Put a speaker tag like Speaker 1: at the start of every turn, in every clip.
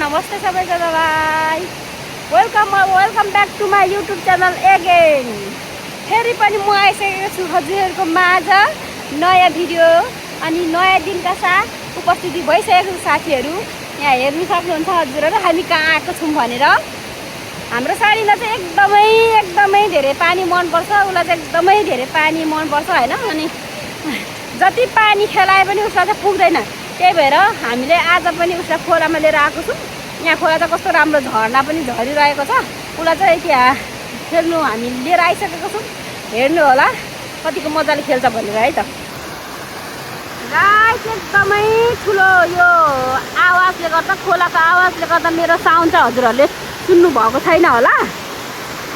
Speaker 1: नमस्ते सबैजनालाई। Welcome back to my YouTube channel again. फेरि पनि म आइसकेको छु हजुरहरूको माझ नयाँ भिडियो अनि नयाँ दिनका साथ उपस्थिति भइसकेको साथीहरू यहाँ हेर्नु सक्नुहुन्छ हजुरहरू हामी कहाँ आएको छौँ भनेर। हाम्रो साडीलाई चाहिँ एकदमै धेरै पानी मनपर्छ, उसलाई चाहिँ एकदमै धेरै पानी मनपर्छ होइन। अनि जति पानी खेलाए पनि उसलाई चाहिँ पुग्दैन, त्यही भएर हामीले आज पनि उसलाई खोलामा लिएर आएको छौँ। यहाँ खोला चाहिँ कस्तो राम्रो झर्ना पनि झरिरहेको छ, उसलाई चाहिँ त्यहाँ खेल्नु हामी लिएर आइसकेको छौँ। हेर्नु होला कतिको मजाले खेल्छ भनेर है त। गाइस एकदमै ठुलो यो आवाजले गर्दा, खोलाको आवाजले गर्दा मेरो साउन्ड चाहिँ हजुरहरूले सुन्नु भएको छैन होला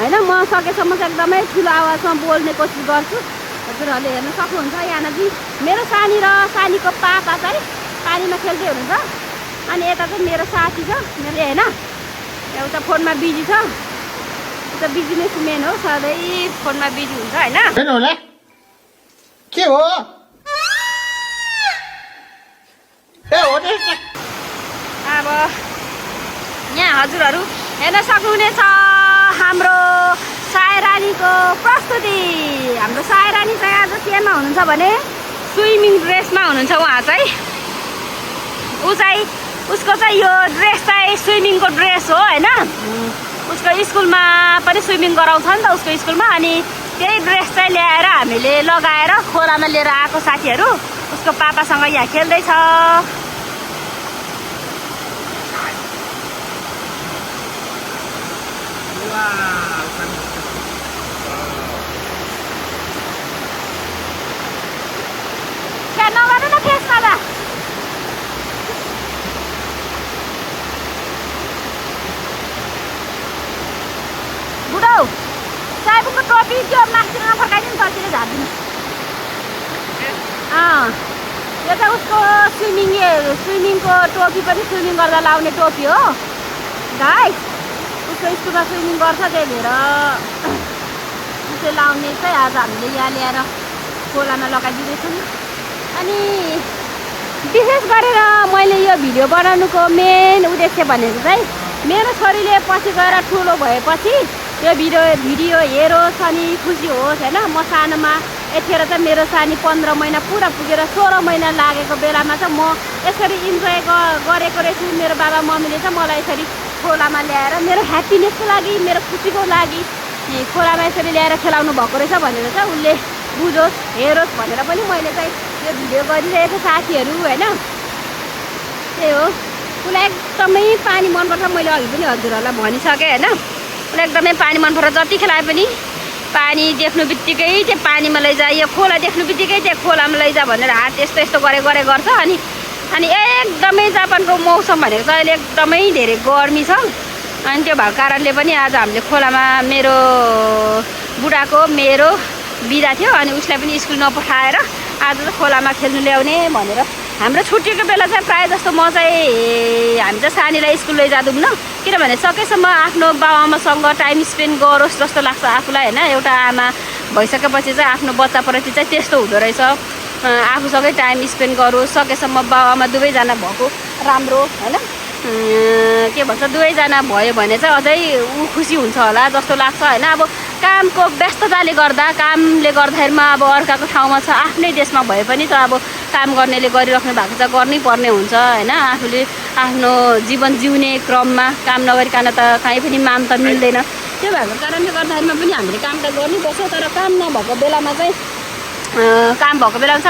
Speaker 1: होइन। म सकेसम्म चाहिँ एकदमै ठुलो आवाजमा बोल्ने कोसिस गर्छु, हजुरहरूले हेर्न सक्नुहुन्छ। यहाँनिर मेरो सानी र सानीको पापा चाहिँ पानीमा खेल्दै हुनुहुन्छ। अनि यता चाहिँ मेरो साथी छ मेरो होइन, एउटा फोनमा बिजी छ, उता बिजनेसम्यान हो, सधैँ फोनमा बिजी हुन्छ होइन।
Speaker 2: के हो
Speaker 1: अब यहाँ हजुरहरू हेर्न सक्नुहुनेछ हाम्रो सायरानीको प्रस्तुति। हाम्रो सायरानी चाहिँ आज केमा हुनुहुन्छ भने स्विमिङ ड्रेसमा हुनुहुन्छ। उहाँ चाहिँ उसको चाहिँ यो ड्रेस चाहिँ स्विमिङको ड्रेस हो होइन। उसको स्कुलमा पनि स्विमिङ गराउँछ नि त उसको स्कुलमा। अनि त्यही ड्रेस चाहिँ ल्याएर हामीले लगाएर खोलामा लिएर आएको साथीहरू उसको पापासँग यहाँ खेल्दैछ। बुढो साइबुको टोपी त्यो मास्तिर नफर्काइदिनु, तलतिर झारिदिनु। यो चाहिँ उसको स्विमिङको टोपी पनि स्विमिङ गर्दा लाउने टोपी हो गाइस। उसको स्कुलमा स्विमिङ गर्छ, त्यही भएर उसले लाउने चाहिँ आज हामीले यहाँ ल्याएर खोलामा लगाइदिँदैछौँ। अनि विशेष गरेर मैले यो भिडियो बनाउनुको मेन उद्देश्य भनेको चाहिँ मेरो छोरीले पछि गएर ठुलो भएपछि यो भिडियो हेरोस् अनि खुसी होस् होइन। म सानोमा यतिखेर चाहिँ मेरो सानी 15 महिना पुरा पुगेर 16 महिना लागेको बेलामा चाहिँ म यसरी इन्जोय गरेको रहेछु। मेरो बाबा मम्मीले चाहिँ मलाई यसरी खोलामा ल्याएर मेरो ह्याप्पिनेसको लागि, मेरो खुसीको लागि खोलामा यसरी ल्याएर खेलाउनु भएको रहेछ भनेर चाहिँ उसले बुझोस् हेरोस् भनेर पनि मैले चाहिँ यो भिडियो गरिरहेको साथीहरू होइन। त्यही हो, उसलाई एकदमै पानी मनपर्छ। मैले अघि पनि हजुरहरूलाई भनिसकेँ होइन, उसलाई एकदमै पानी मनपर्छ। जति खेलाए पनि पानी देख्नु बित्तिकै त्यो पानीमा लैजा, यो खोला देख्नु बित्तिकै त्यो खोलामा लैजा भनेर हात यस्तो गरे गर्छ। अनि एकदमै जापानको मौसम भनेको चाहिँ अहिले एकदमै धेरै गर्मी छ। अनि त्यो भएको कारणले पनि आज हामीले खोलामा मेरो बुढाको मेरो बिदा थियो, अनि उसलाई पनि स्कुल नपठाएर आज चाहिँ खोलामा खेल्नु ल्याउने भनेर। हाम्रो छुट्टीको बेला चाहिँ प्रायः जस्तो म चाहिँ हामी चाहिँ सानीलाई स्कुल लैजाँदैनौँ, किनभने सकेसम्म आफ्नो बाबुआमासँग टाइम स्पेन्ड गरोस् जस्तो लाग्छ आफूलाई होइन। एउटा आमा भइसकेपछि चाहिँ आफ्नो बच्चाप्रति चाहिँ त्यस्तो हुँदो रहेछ, आफूसँगै टाइम स्पेन्ड गरोस्। सकेसम्म बाबुआमा दुवैजना भएको राम्रो होइन। के भन्छ, दुवैजना भयो भने चाहिँ अझै ऊ खुसी हुन्छ होला जस्तो लाग्छ होइन। अब कामको व्यस्तताले गर्दा, कामले गर्दाखेरिमा अब अर्काको ठाउँमा छ, आफ्नै देशमा भए पनि त अब काम गर्नेले गरिराख्नु भएको छ, गर्नै पर्ने हुन्छ होइन। आफूले आफ्नो जीवन जिउने क्रममा काम नगरिकन त कहीँ पनि मान त मिल्दैन। त्यो भएको कारणले गर्दाखेरिमा पनि हामीले काम त गर्नुपर्छ। तर काम नभएको बेलामा चाहिँ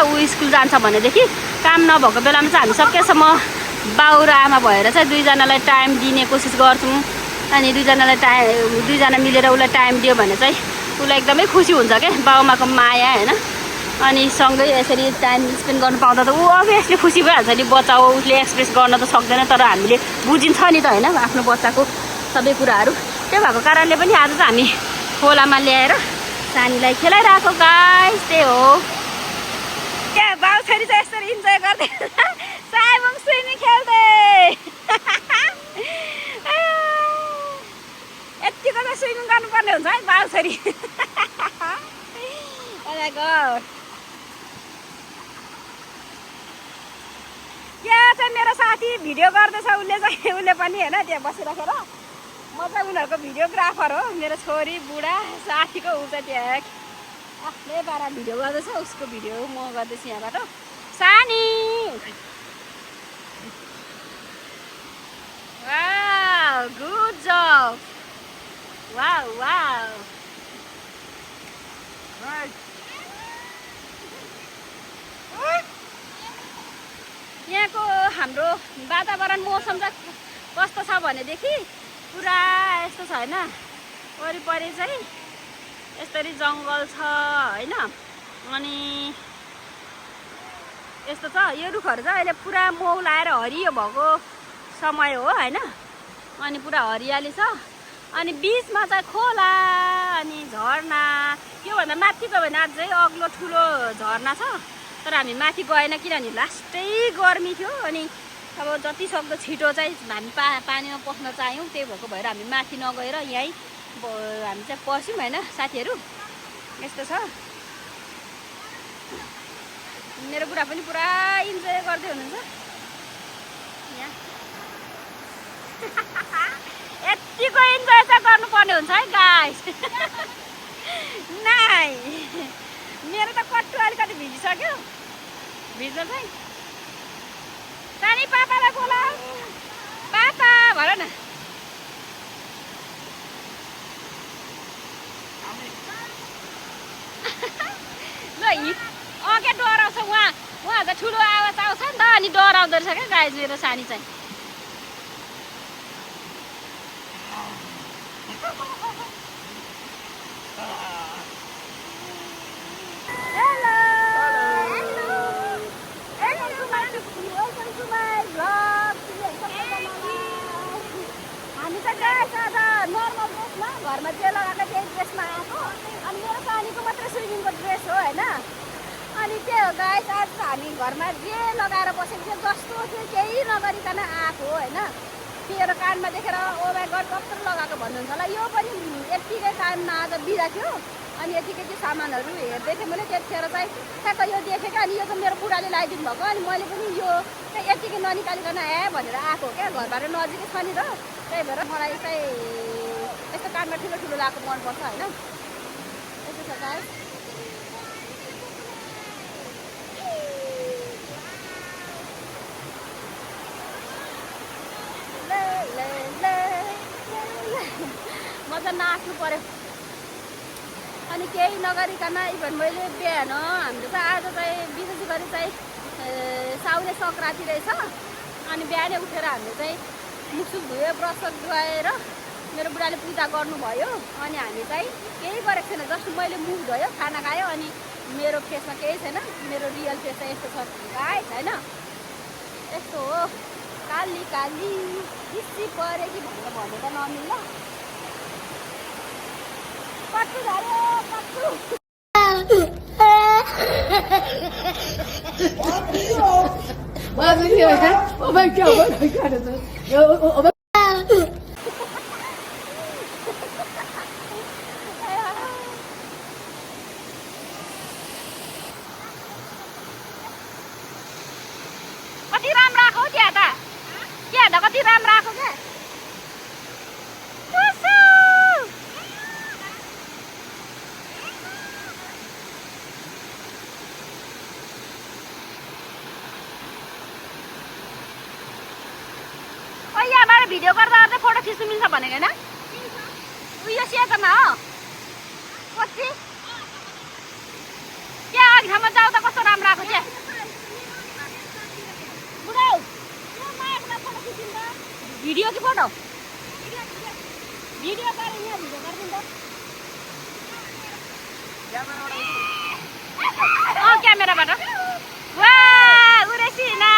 Speaker 1: ऊ स्कुल जान्छ भनेदेखि काम नभएको बेलामा चाहिँ हामी सकेसम्म बाउ र आमा भएर चाहिँ दुईजनालाई टाइम दिने कोसिस गर्छौँ। अनि दुईजना मिलेर उसलाई टाइम दियो भने चाहिँ उसलाई एकदमै खुसी हुन्छ क्या, बाउआमाको माया होइन। अनि सँगै यसरी टाइम स्पेन्ड गर्नु पाउँदा त ऊ अभियसली खुसी भइहाल्छ नि। बच्चा हो, उसले एक्सप्रेस गर्न त सक्दैन, तर हामीले बुझिन्छ नि त होइन आफ्नो बच्चाको सबै कुराहरू। त्यो भएको कारणले पनि आज चाहिँ हामी खोलामा ल्याएर सानीलाई खेलाइरहेको गाइस। त्यही हो, क्या बाउ छोरी चाहिँ यसरी इन्जोय गर्दै साइबुङ स्विमिङ खेल्दै यतिको चाहिँ स्विमिङ गर्नुपर्ने हुन्छ है बाउ छोरी। त्यहाँ चाहिँ मेरो साथी भिडियो गर्दैछ उसले पनि होइन त्यहाँ बसिराखेर म चाहिँ उनीहरूको भिडियोग्राफर हो मेरो छोरी बुढा साथीको ऊ चाहिँ त्यहाँ आफ्नै पारा भिडियो गर्दैछ उसको भिडियो म गर्दैछु यहाँबाट सानी वाउ गुड जब वाउ वाउ यहाँको हाम्रो वातावरण मौसम चाहिँ कस्तो छ भनेदेखि पुरा यस्तो छ होइन वरिपरि चाहिँ यसरी जङ्गल छ होइन अनि यस्तो छ यो रुखहरू चाहिँ अहिले पुरा मौलाएर हरियो भएको समय हो होइन अनि पुरा हरियाली छ अनि बिचमा चाहिँ खोला अनि झरना योभन्दा माथि गयो भने अझै अग्लो ठुलो झरना छ तर हामी माथि गएन किनभने लास्टै गर्मी थियो अनि अब जति सक्दो छिटो चाहिँ हामी पानीमा पस्न चाह्यौँ त्यही भएको भएर हामी माथि नगएर यहीँ हामी चाहिँ पस्यौँ होइन साथीहरू यस्तो छ मेरो बुढा पनि पुरा इन्जोय गर्दै हुनुहुन्छ यहाँ यतिको इन्जोय चाहिँ गर्नुपर्ने हुन्छ है गाइस नाइ मेरो त कट्टु अलिकति भिजिसक्यो भिज्न चाहिँ सानी पापालाई बोला पापा भन न ल क्या डराउँछ उहाँ त ठुलो आवाज आउँछ नि त अनि डराउँदो रहेछ क्या गाइस मेरो सानी चाहिँ घरमा जे लगाएको त्यही ड्रेसमा आएको अनि मेरो सानीको मात्रै स्विमिङको ड्रेस हो होइन अनि त्यही हो गाइस आज हामी घरमा जे लगाएर बसेको थियो जस्तो थियो केही नगरिकन आएको होइन मेरो कानमा देखेर ओ माई गड कस्तो लगाएको भन्नुहुन्छ होला यो पनि यत्तिकै कानमा आज बिदा थियो अनि यतिकै त्यो सामानहरू हेर्दै थिएँ मैले त्यतिखेर चाहिँ ठ्याक्क यो देखेँ क्या अनि यो चाहिँ मेरो बुढाले लगाइदिनु भएको अनि मैले पनि यो चाहिँ यत्तिकै ननिकालिकन भनेर आएको क्या घरबाट नजिकै छ नि त त्यही भएर मलाई चाहिँ यस्तो कानमा ठुलो ठुलो लगाएको मनपर्छ होइन यस्तो छ गाइस म चाहिँ नाच्नु पर्यो अनि केही नगरिकन इभन मैले बिहान हाम्रो चाहिँ आज चाहिँ विशेष गरी चाहिँ साउने सङ्क्रान्ति रहेछ अनि बिहानै उठेर हामीले चाहिँ मुखसुख धुयो ब्रस धुवाएर मेरो बुढाले पूजा गर्नुभयो अनि हामी चाहिँ केही गरेको छैन जस्ट मैले मुख धोयो खाना खायो अनि मेरो फेसमा केही छैन मेरो रियल फेस चाहिँ यस्तो छ गाइस होइन यस्तो हो काली काली हिस्सी पऱ्यो कि भनेर भनेर नमिल्ला कट्टु झऱ्यो कट्टु कति राम्रो राखौ त्यहाँ त कति राम्रो राखौ क्या यहाँबाट भिडियो गर्दा गर्दै फोटो खिच्नु मिल्छ भनेको होइन उयो सेतमा हो कति त्यहाँ अघि ठाउँमा जाउँदा कस्तो राम्रो आएको त्यहाँ भिडियो कि फोटो भिडियो गरेँ यहाँ भिडियो गरिदिनु त क्यामेराबाट वा उरेसिना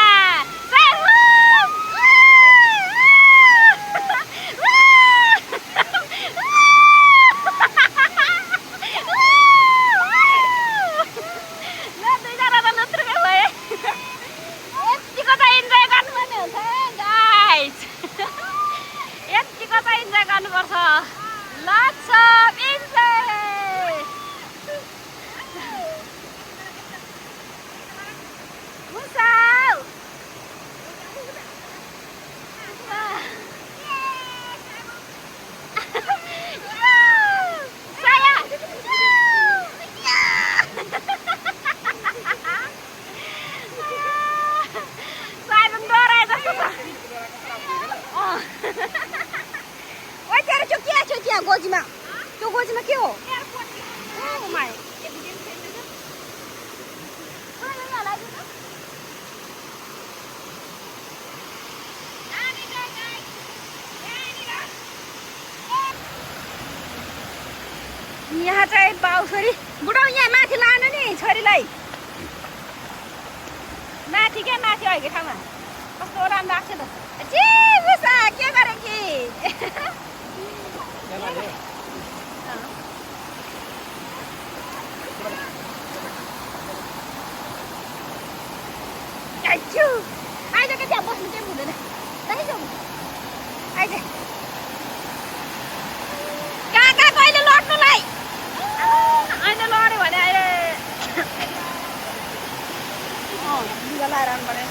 Speaker 1: Lots of enjoy! गोजीमा त्यो गोजीमा के हो यहाँ चाहिँ बाउ छोरी बुढाउ यहाँ माथि लानु नि छोरीलाई माथि क्या माथि अघि ठाउँमा कस्तो राम्रो लाग्छ त के गरे कि आइज के त्यहाँ बस्नु केही हुँदैन आइज आइज कहाँ कहाँ कहिले लड्नुलाई अहिले लड्यो भने अहिले लुगा लाएर आउनु पर्यो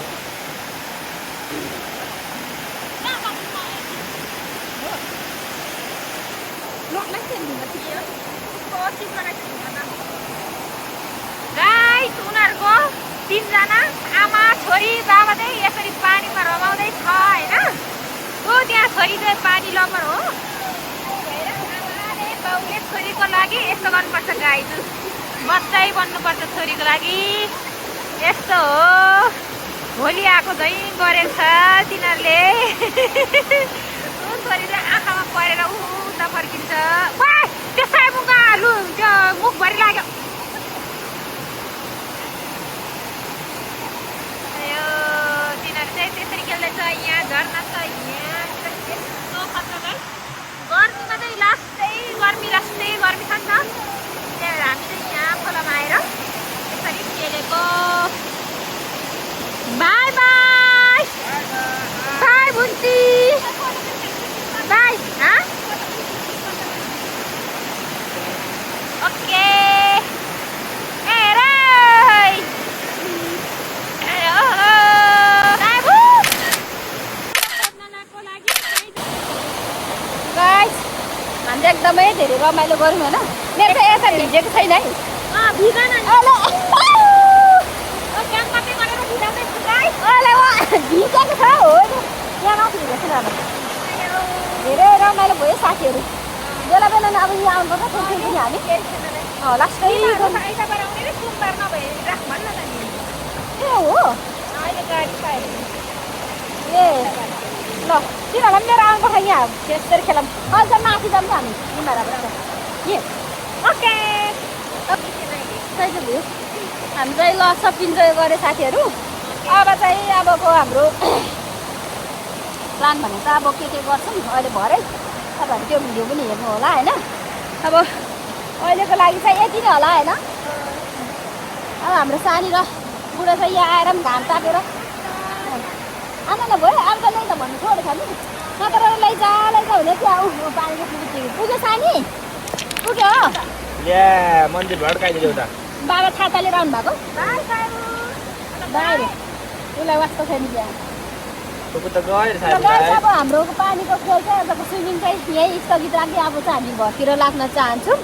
Speaker 1: गाइस उनीहरूको 3 जना आमा छोरी बाबा चाहिँ यसरी पानीमा रमाउँदै छ होइन हो त्यहाँ छोरी चाहिँ पानी लभर हो आमाले बाउले छोरीको लागि यस्तो गर्नुपर्छ गाइस बच्चै बन्नुपर्छ छोरीको लागि यस्तो हो भोलि आएको चाहिँ गरेको छ तिनीहरूले छोरी चाहिँ आँखामा परेर उता फर्किन्छ त्यो साइमुका लु त्यो मुखभरि लाग्यो तिनीहरू चाहिँ त्यसरी खेल्दैछ यहाँ झर्ना छ यहाँ यस्तो खतरा गर्मीमा चाहिँ लास्टै गर्मी छ नि त त्यही भएर हामी चाहिँ यहाँ खोलामा आएर यसरी खेलेको बाई बाई बाई बुन्ती बाई ओके हामीले एकदमै धेरै रमाइलो गऱ्यौँ होइन मेरो चाहिँ यता भिजेको छैन है भिजेको छ हो यहाँ नभिजेको छ धेरै रमाइलो भयो साथीहरू बेला बेला अब यहाँ आउनुपर्छ ठुल्ठुलो हामी लास्टै ए हो ए ल तिनीहरूलाई मेरो आउनुपर्छ यहाँ त्यसरी खेलौँ अझ माथि जाऊँ हामी तिमीहरूबाट ओके भयो हामी चाहिँ ल सब इन्जोय गऱ्यो साथीहरू अब चाहिँ अबको हाम्रो प्लान भने त अब के गर्छौँ अहिले भरे तपाईँहरू त्यो भिडियो पनि हेर्नु होला होइन अब अहिलेको लागि चाहिँ यति नै होला होइन अब हाम्रो सानी र बुढो चाहिँ यहाँ आएर पनि घाम तापेर आनन्द भयो अब त नै त भन्नु छोडेको छ नि नत्र लैजा हुने त्यहाँ पानीको पुग्यो सानी पुग्यो
Speaker 2: मन्दिर भड्काइदियो उता
Speaker 1: बाबा छाता लिएर आउनु भएको बाहिर उसलाई वास्तव छैन त्यहाँ अब हाम्रो पानीको खेल चाहिँ अब स्विमिङ चाहिँ यही स्थगित राख्दै अब चाहिँ हामी घरतिर लाग्न चाहन्छौँ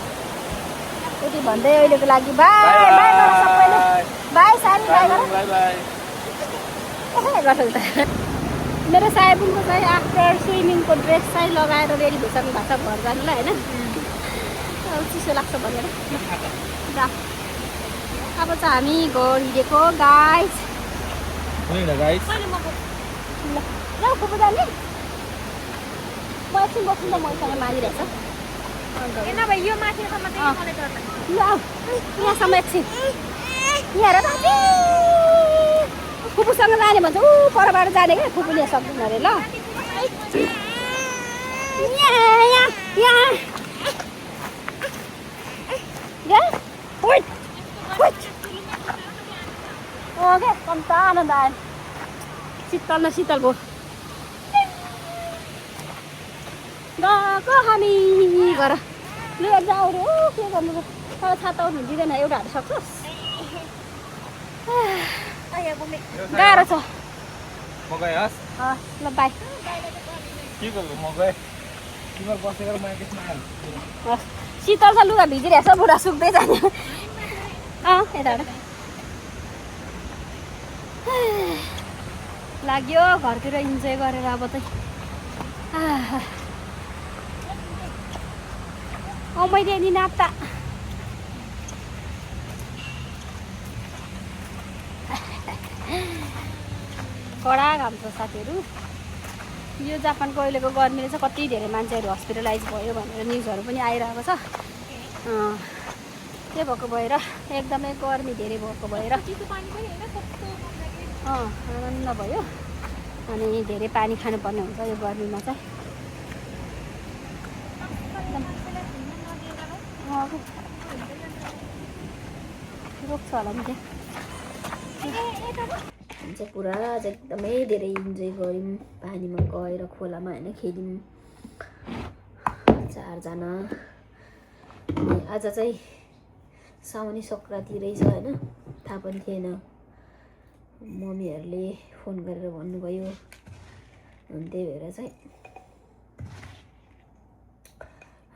Speaker 1: यति भन्दै अहिलेको लागि बाई बाई गर सबैले बाई सानी बाई गर मेरो साहेबुनको चाहिँ आफ्टर स्विमिङको ड्रेस चाहिँ लगाएर रेडी भइसक्नु भएको छ घर जानुलाई होइन चिसो लाग्छ भनेर अब चाहिँ हामी घर हिँडेको गाइस ल फुपू जाने म एकछिन बस्नु त मैसँग मानिरहेछ यो माथिसम्म यहाँसम्म एकछिन यहाँ हेर फुपूसँग जाने भन्छ ऊ परबाट जाने क्या फुपूले सक्दैन अरे ल क्या कम्ता आनन्द आयो शीतल न शीतल भयो गएको हामी गर लु जाऊ रे के गर्नु छाता उठ्नु दिँदैन एउटाहरू सक्छस् गाह्रो छ ल बाई शीतल छ लुगा भिजिरहेछ बुढा सुक्दै जाने यताबाट लाग्यो घरतिर इन्जोय गरेर अब चाहिँ मैले नि नाप्ता कडा घाम छ साथीहरू। यो जापानको अहिलेको गर्मीले चाहिँ कति धेरै मान्छेहरू हस्पिटलाइज भयो भनेर न्युजहरू पनि आइरहेको छ। के भएको भएर एकदमै गर्मी धेरै भएको भएर आनन्द भयो। अनि धेरै पानी खानुपर्ने हुन्छ यो गर्मीमा चाहिँ। रोक्छ होला नि चाहिँ पुरा एकदमै धेरै इन्जोय गऱ्यौँ पानीमा गएर खोलामा होइन खेल्यौँ 4 जना। अनि आज चाहिँ साउने सङ्क्रान्ति रहेछ होइन, थाहा पनि थिएन। मम्मीहरूले फोन गरेर भन्नुभयो अनि त्यही भएर चाहिँ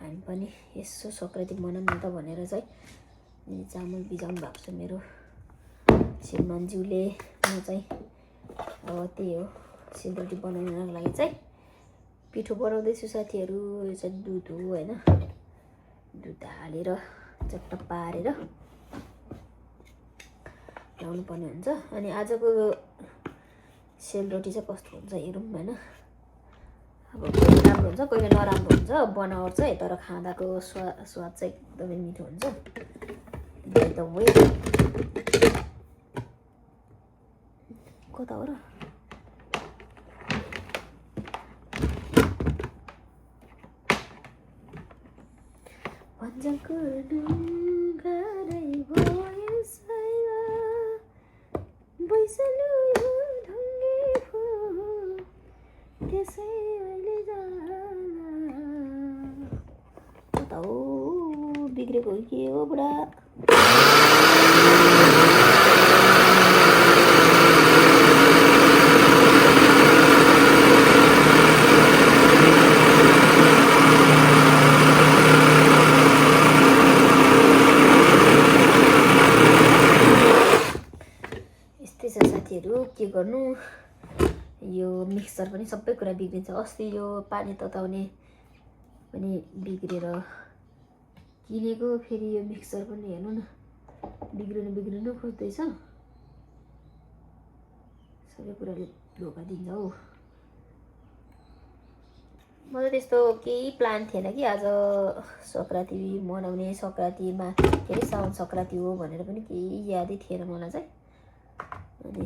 Speaker 1: हामी पनि यसो सङ्क्रान्ति मनाउँ न त भनेर चाहिँ चामल भिजाउनु भएको छ मेरो श्रीमानज्यूले। म चाहिँ अब त्यही हो सेलरोटी बनाउनको लागि चाहिँ पिठो बनाउँदैछु साथीहरू। यो चाहिँ दुध हो होइन, दुध हालेर चट्ट पारेर ल्याउनु पर्ने हुन्छ। अनि आजको सेलरोटी चाहिँ कस्तो हुन्छ हेरौँ होइन। अब कहिले राम्रो हुन्छ कहिले नराम्रो हुन्छ बनावट चाहिँ, तर खाँदाको स्वाद चाहिँ एकदमै मिठो हुन्छ। बाइ द वे कता हो र भन्छको ढुङ्गारै भयो साइला बैसलु ढुङ्गे फो त्यसै अहिले जाला कता हो बिग्रेको हो के हो बुढा। के गर्नु, यो मिक्सर पनि सबै कुरा बिग्रिन्छ। अस्ति यो पानी तताउने पनि बिग्रेर किनेको, फेरि यो मिक्सर पनि हेर्नु न बिग्रिनु खोज्दैछ। सबै कुराले धोका दिन्छ हौ। म त त्यस्तो केही प्लान थिएन कि आज सङ्क्रान्ति मनाउने, सङ्क्रान्तिमा के अरे साउन सङ्क्रान्ति हो भनेर पनि केही यादै थिएन मलाई चाहिँ। अनि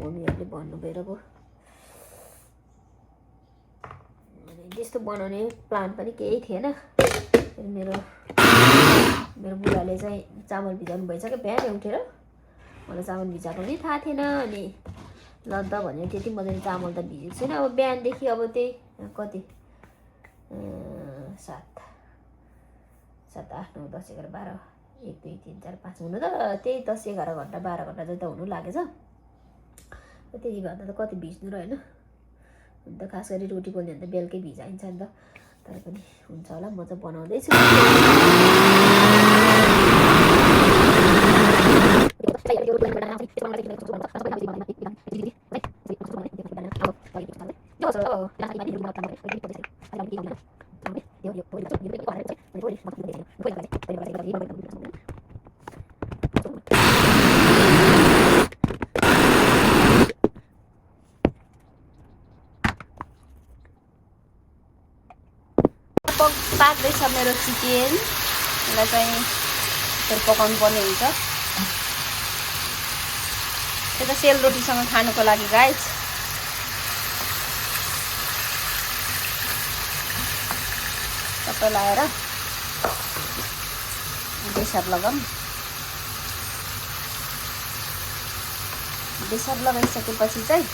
Speaker 1: मम्मीहरूले भन्नुभएर पो अनि त्यस्तो बनाउने प्लान पनि केही थिएन। मेरो बुढाले चाहिँ चामल भिजाउनु भएछ क्या बिहानै उठेर, मलाई चामल भिजाएको पनि थाहा थिएन। अनि ल त भनेर त्यति मजाले चामल त भिजेको छैन। अब बिहानदेखि अब त्यही कति 7, 8, 9, 10, 11, 12, 1, 2, 3, 4, 5 हुनु त त्यही 10, 11 घन्टा 12 घन्टा जति त हुनु लागेछ। त्यति भन्दा त कति भिज्नु र होइन। अन्त खास गरी रोटी पोल्ने भने त बेलुकै भिजाइन्छ नि त, तर पनि हुन्छ होला। म चाहिँ बनाउँदैछु। पाक्दैछ मेरो चिकन, यसलाई चाहिँ फेरि पकाउनु पर्ने हुन्छ। त्यो त सेलरोटीसँग खानुको लागि गाइस। सबै लाएर बेसार लगाऊँ। बेसार लगाइसकेपछि चाहिँ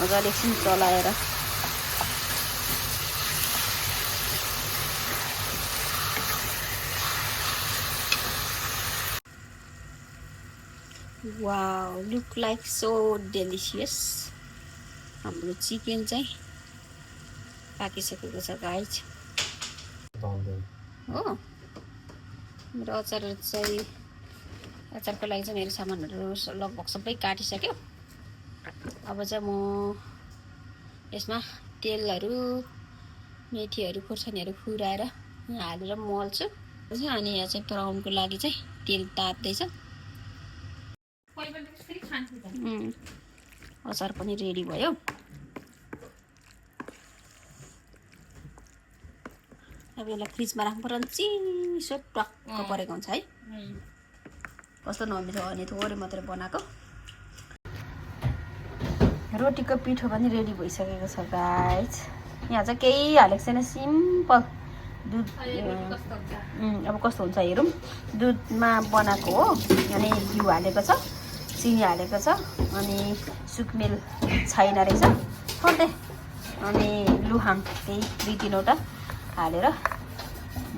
Speaker 1: मजाले एकछिन चलाएर wow look like so delicious. हाम्रो चिकन चाहिँ पाकिसकेको छ गाइज हो। मेरो अचार चाहिँ अचारको लागि चाहिँ मेरो सामानहरू लगभग सबै काटिसक्यो। अब चाहिँ म यसमा तेलहरू मेथीहरू खुर्सानीहरू फुराएर यहाँ हालेर मल्छु अनि यहाँ चाहिँ ब्राउनको लागि चाहिँ तेल ताप्दैछ। अचार पनि रेडी भयो। अब यसलाई फ्रिजमा राख्नु पर्यो। चिसो टक्क परेको हुन्छ है। कस्तो नमिठो अनि थोरै मात्रै बनाएको। रोटीको पिठो पनि रेडी भइसकेको छ गाइस। यहाँ चाहिँ केही हालेको छैन, सिम्पल दुध। अब कस्तो हुन्छ हेरौँ। दुधमा बनाएको हो अनि घिउ हालेको छ, चिनी हालेको छ अनि सुकमेल छैन रहेछ थोरै अनि लुहाङ त्यही 2-3वटा हालेर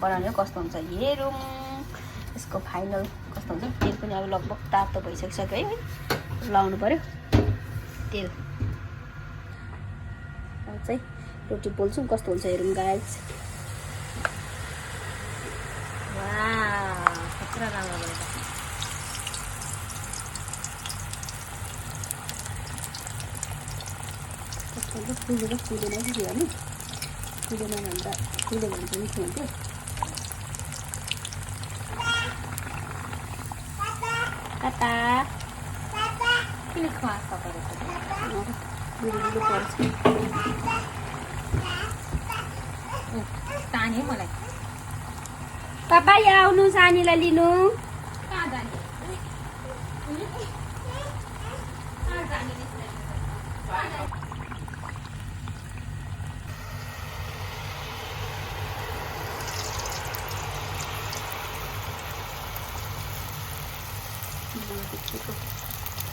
Speaker 1: बनाउने हो। कस्तो हुन्छ हेरौँ यसको फाइनल कस्तो हुन्छ। तेल पनि अब लगभग तातो भइसकिसक्यो है। लाउनु पर्यो तेल। अब चाहिँ रोटी पोल्छौँ कस्तो हुन्छ हेरौँ गाइस। वाह कत्रो राम्रो भयो। फुलेको फुलेन कि हेर्नु। फुलेन भन्दा फुल्यो भने चाहिँ मिठो हुन्थ्यो। काटा किन खुवा परेको पर्छ ताने मलाई। पापा यहाँ आउनु सानीलाई लिनु।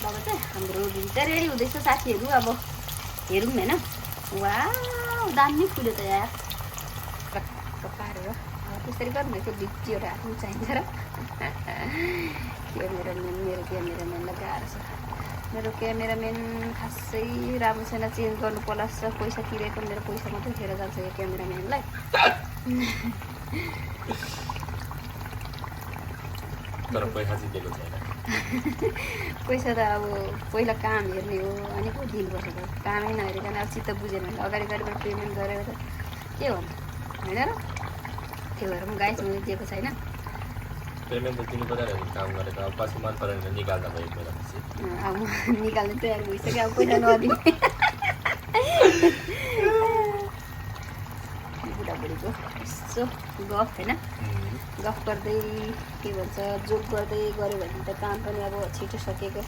Speaker 1: अब चाहिँ हाम्रो रोटी चाहिँ रेडी हुँदैछ साथीहरू। अब हेरौँ होइन। वाह दामी फुल्यो त यार। पारेर त्यसरी गर्नु भएको भिडियोहरू हाल्नु चाहिन्छ र। मेरो क्यामेराम्यानलाई गाह्रो छ। मेरो क्यामेराम्यान खासै राम्रो छैन, चेन्ज गर्नु पर्ला। पैसा तिरेको मेरो पैसा मात्रै खेर जान्छ यो क्यामेराम्यानलाई।
Speaker 2: तर पैसा जितेको छैन।
Speaker 1: पैसा त अब पहिला काम हेर्ने हो अनि पो दिनुपर्छ त। कामै नहेरिकन अब चित्त बुझेन भने अगाडिबाट पेमेन्ट गरेर त के हो होइन र। त्यो भएर म गाइस मैले दिएको छैन।
Speaker 2: पेमेन्ट त दिनु पर्यो काम गरेको। अब पछि मन परेन भने निकाल्दा भयो मेरो पछि।
Speaker 1: अब म निकाल्ने तयार भइसक्यो। अब पैसा नदिने बुढाबुढीको यसो गफ होइन। गफ गर्दै के भन्छ जोक गर्दै गऱ्यो भने त काम पनि अब छिटो सकेको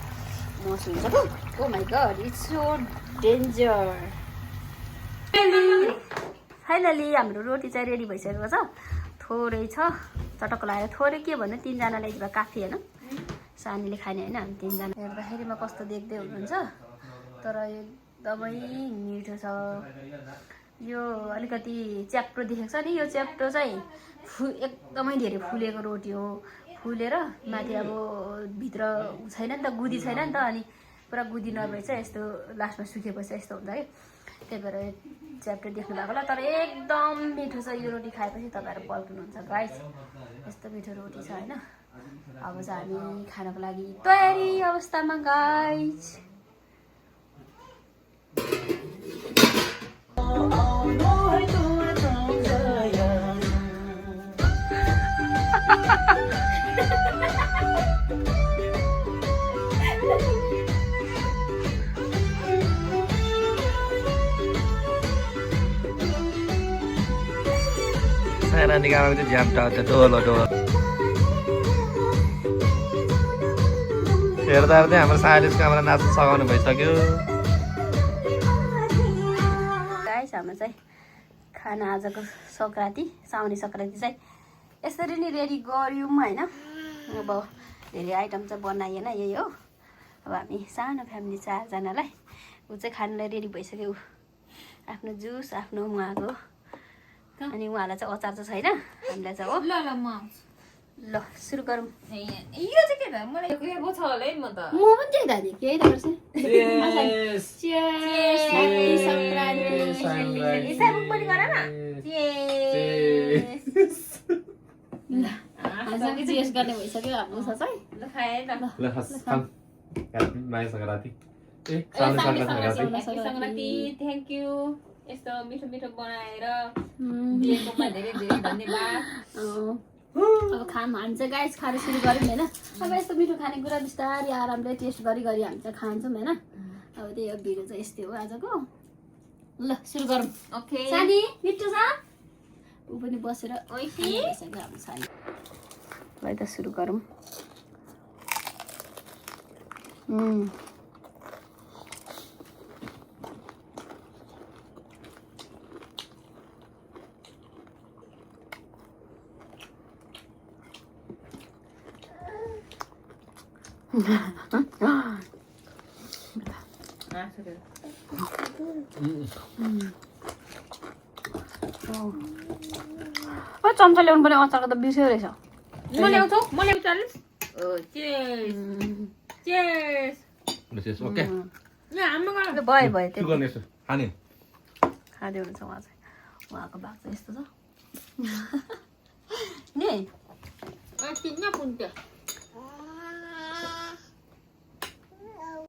Speaker 1: महसुस हुन्छ। Oh my god it's so danger. Finally हाम्रो रोटी चाहिँ रेडी भइसकेको छ। थोरै छ चटक्क लगाएर। थोरै के भन्नु 3जनालाई भए काफी होइन। सानीले खाने होइन। हामी 3जना हेर्दाखेरिमा कस्तो देख्दै हुनुहुन्छ तर एकदमै मिठो छ। यो अलिकति च्याप्टो देखेको छ नि। यो च्याप्टो चाहिँ एकदमै धेरै फुलेको रोटी हो। फुलेर माथि अब भित्र छैन नि त, गुदी छैन नि त। अनि पुरा गुदी नभए चाहिँ यस्तो लास्टमा सुकेपछि यस्तो हुन्छ कि। त्यही भएर च्याप्टो देख्नु भएको होला तर एकदम मिठो छ। यो रोटी खाएपछि तपाईँहरू पल्किनुहुन्छ गाइस। यस्तो मिठो रोटी छ होइन। अब चाहिँ हामी खानको लागि तयारी अवस्थामा गाइस।
Speaker 2: साना निकालेको चाहिँ झ्याम्टा त्यो डोलो डोलो हेर्दा हेर्दै हाम्रो साइलेन्स क्यामेरा नाच्न सघाउनु भइसक्यो।
Speaker 1: गाइस हाम्रो चाहिँ खाना आजको सङ्क्रान्ति साउने सङ्क्रान्ति चाहिँ यसरी नै रेडी गऱ्यौँ होइन। अब धेरै आइटम चाहिँ बनाइएन यही हो। अब हामी सानो फ्यामिली 4जनालाई ऊ चाहिँ खानुलाई रेडी भइसक्यो। आफ्नो जुस आफ्नो उहाँको अनि उहाँलाई चाहिँ अचार चाहिँ छैन। हामीलाई चाहिँ हो। ल सुरु गरौँ।
Speaker 3: यो चाहिँ के त मलाई गएको छ होला है। म त
Speaker 1: म पनि त्यही धाने केही त गर्छ। पनि गर न। चियर्स गर्ने भइसक्यो हाम्रो चाहिँ।
Speaker 3: ल खाए ल
Speaker 2: ल माया सङ्क्रान्ति
Speaker 3: सङ्क्रान्ति थ्याङ्क यू। यस्तो मिठो मिठो बनाएर दिएकोमा धेरै धेरै धन्यवाद।
Speaker 1: अब हामी चाहिँ गाइस खाएर सुरु गऱ्यौँ होइन। अब यस्तो मिठो खानेकुरा बिस्तारै आरामले टेस्ट गरी गरी हामी चाहिँ खान्छौँ होइन। अब त्यही हो भिडियो चाहिँ यस्तै हो आजको। ल सुरु गरौँ।
Speaker 3: ओके
Speaker 1: सानी मिठो छ ऊ पनि बसेर
Speaker 3: ओइसी
Speaker 1: भइसक्यो हाम्रो सानी। ल त सुरु गरौँ। चम्चा ल्याउनु पर्ने अचारको त बिर्स्यो रहेछ।
Speaker 3: म ल्याउँछु म ल्याउँछु चालिस chairs chairs
Speaker 2: This is okay.
Speaker 3: ल हाम्रो घर
Speaker 1: भयो भयो त्यो
Speaker 2: Sugar nesa. Hani.
Speaker 1: खाँदै हुनुहुन्छ उहाँ चाहिँ। उहाँको भाग चाहिँ यस्तो छ नि
Speaker 3: किन्न पुग्छ